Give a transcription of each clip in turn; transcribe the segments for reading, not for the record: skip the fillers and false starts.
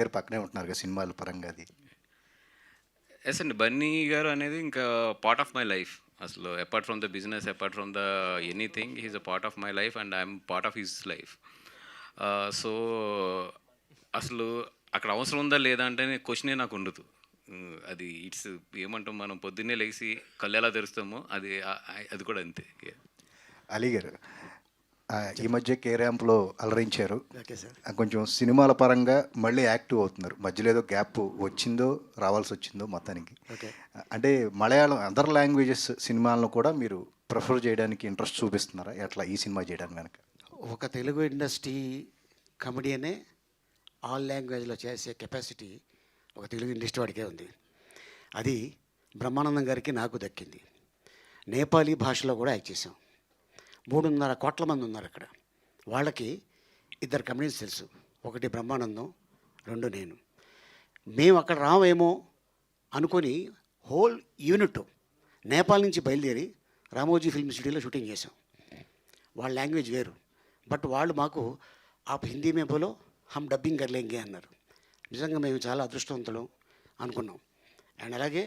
గారు పక్కనే ఉంటున్నారు కదా సినిమాల పరంగా అది. ఎస్ అండి. బన్నీ గారు అనేది ఇంకా పార్ట్ ఆఫ్ మై లైఫ్. అసలు apart from the business, apart from the anything, he is a part of my life and I'm part of his life. So అసలు అక్కడ అవసరం ఉందా లేదా అంటే క్వశ్చనే నాకు ఉండదు. అది ఇట్స్ ఏమంటాం, మనం పొద్దున్నే లేచి కళ్ళు ఎలా తెరుస్తామో అది అది కూడా అంతే. అలీ గారు ఈ మధ్య కే ర్యాంప్లో అలరించారు. Okay sir. కొంచెం సినిమాల పరంగా మళ్ళీ యాక్టివ్ అవుతున్నారు. మధ్యలో ఏదో గ్యాప్ వచ్చిందో రావాల్సి వచ్చిందో మొత్తానికి. ఓకే. అంటే మలయాళం అదర్ లాంగ్వేజెస్ సినిమాలను కూడా మీరు ప్రిఫర్ చేయడానికి ఇంట్రెస్ట్ చూపిస్తున్నారా ఎట్లా ఈ సినిమా చేయడానికి వెనక? ఒక తెలుగు ఇండస్ట్రీ కమెడియనే ఆల్ లాంగ్వేజ్లో చేసే కెపాసిటీ ఒక తెలుగు ఇండస్ట్రీ వాడికే ఉంది. అది బ్రహ్మానందం గారికి నాకు దక్కింది. నేపాలీ భాషలో కూడా యాక్ట్ చేసాం. 3.5 కోట్ల మంది ఉన్నారు అక్కడ. వాళ్ళకి 2 కమెడియన్స్ తెలుసు. ఒకటి బ్రహ్మానందం, 2 నేను. మేము అక్కడ రావేమో అనుకొని హోల్ యూనిట్ నేపాల్ నుంచి బయలుదేరి రామోజీ ఫిల్మ్ సిటీలో షూటింగ్ చేసాం. వాళ్ళ లాంగ్వేజ్ వేరు, బట్ వాళ్ళు మాకు ఆప్ హిందీ మే బోలో హమ్ డబ్బింగ్ కర్లేంగే అన్నారు. నిజంగా మేము చాలా అదృష్టవంతులం అనుకున్నాం. అండ్ అలాగే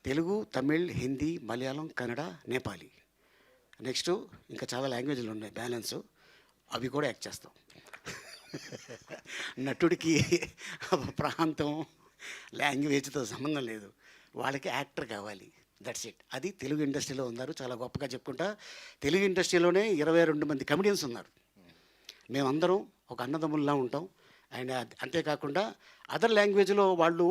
తెలుగు, తమిళ్, హిందీ, మలయాళం, కన్నడ, నేపాలీ, నెక్స్ట్ ఇంకా చాలా లాంగ్వేజ్లు ఉన్నాయి బ్యాలెన్స్, అవి కూడా యాక్ట్ చేస్తాం. నటుడికి ప్రాంతం లాంగ్వేజ్తో సంబంధం లేదు, వాళ్ళకి యాక్టర్ కావాలి, దట్స్ ఇట్. అది తెలుగు ఇండస్ట్రీలో ఉన్నారు. చాలా గొప్పగా చెప్పుకుంటా. తెలుగు ఇండస్ట్రీలోనే 22 మంది కమెడియన్స్ ఉన్నారు. మేమందరం ఒక అన్నదమ్ముల్లా ఉంటాం. అండ్ అంతేకాకుండా అదర్ లాంగ్వేజ్లో వాళ్ళు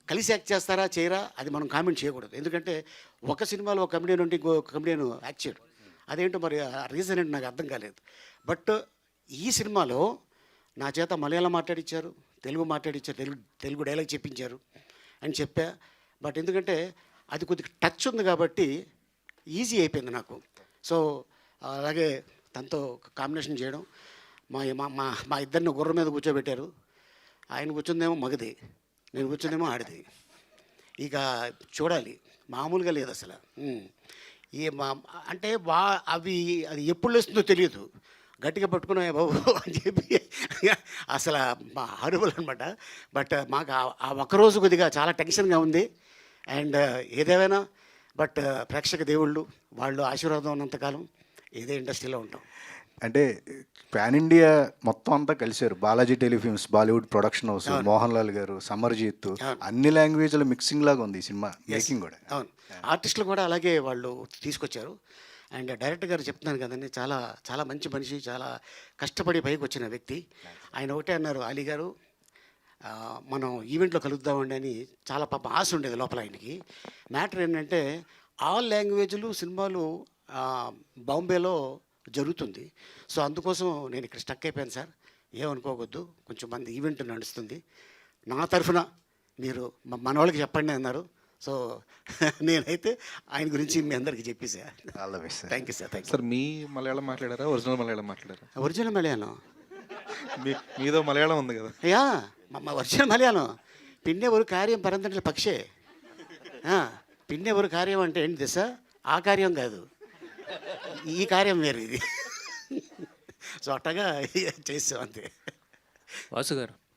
కలిసి యాక్ట్ చేస్తారా చేయరా అది మనం కామెంట్ చేయకూడదు. ఎందుకంటే ఒక సినిమాలో ఒక కమెడియన్ ఉంటే ఇంకో కమెడియన్ యాక్ట్ చేయడు. అదేంటో మరి ఆ రీజన్ ఏంటి నాకు అర్థం కాలేదు. బట్ ఈ సినిమాలో నా చేత మలయాళం మాట్లాడించారు, తెలుగు మాట్లాడించారు, తెలుగు డైలాగ్ చెప్పించారు అని చెప్పా. బట్ ఎందుకంటే అది కొద్దిగా టచ్ ఉంది కాబట్టి ఈజీ అయిపోయింది నాకు. సో అలాగే తనతో కాంబినేషన్ చేయడం, మా మా మా ఇద్దరిని గుర్రం మీద కూర్చోబెట్టారు. ఆయన కూర్చుందేమో మగది, నేను కూర్చుందేమో ఆడిది. ఇక చూడాలి, మామూలుగా లేదు అసలు. మా అంటే అది ఎప్పుడు లేస్తుందో తెలియదు, గట్టిగా పట్టుకున్నాయి బాబు అని చెప్పి అసలు మా హారబుల్ అనమాట. బట్ మాకు ఆ ఒక్కరోజు కొద్దిగా చాలా టెన్షన్గా ఉంది. అండ్ ఏదేమైనా బట్ ప్రేక్షక దేవుళ్ళు వాళ్ళు ఆశీర్వాదం ఉన్నంతకాలం ఇదే ఇండస్ట్రీలో ఉంటాం. అంటే పాన్ ఇండియా మొత్తం అంతా కలిశారు. Balaji telefilms, Bollywood production house, Mohan Lal గారు, సమర్జీత్, అన్ని లాంగ్వేజ్ల మిక్సింగ్ లాగా ఉంది ఈ సినిమా మేకింగ్ కూడా. అవును, ఆర్టిస్టులు కూడా అలాగే వాళ్ళు తీసుకొచ్చారు. అండ్ డైరెక్టర్ గారు చెప్తున్నాను కదండి, చాలా చాలా మంచి మనిషి, చాలా కష్టపడి పైకి వచ్చిన వ్యక్తి. ఆయన ఒకటే అన్నారు, అలీ గారు మనం ఈవెంట్లో కలుద్దామండి అని. చాలా పాప ఆశ ఉండేది లోపల ఆయనకి. మ్యాటర్ ఏంటంటే ఆల్ లాంగ్వేజ్లు సినిమాలు బాంబేలో జరుగుతుంది. సో అందుకోసం నేను ఇక్కడ స్టక్ అయిపోయాను సార్, ఏమనుకోవద్దు, కొంచెం మంది ఈవెంట్ నడుస్తుంది, నా తరఫున మీరు మన వాళ్ళకి చెప్పండి అన్నారు. సో నేనైతే ఆయన గురించి మీ అందరికీ చెప్పేసా. Thank you sir. Thank you sir. మీ మలయాళం మాట్లాడారా, ఒరిజినల్ మలయాళం మాట్లాడారా? ఒరిజినల్ మలయాళం. మీదో మలయాళం ఉంది కదా? యా, మా ఒరిజినల్ మలయాళం. పిన్నే ఒక కార్యం పరంతంటే పక్షే. పిన్నే ఒక కార్యం అంటే ఏంటి తెలుసా? ఆ కార్యం కాదు, ఈ కార్యం వేరు ఇది. సో అట్టగా చేసాం అంతే. వాసు గారు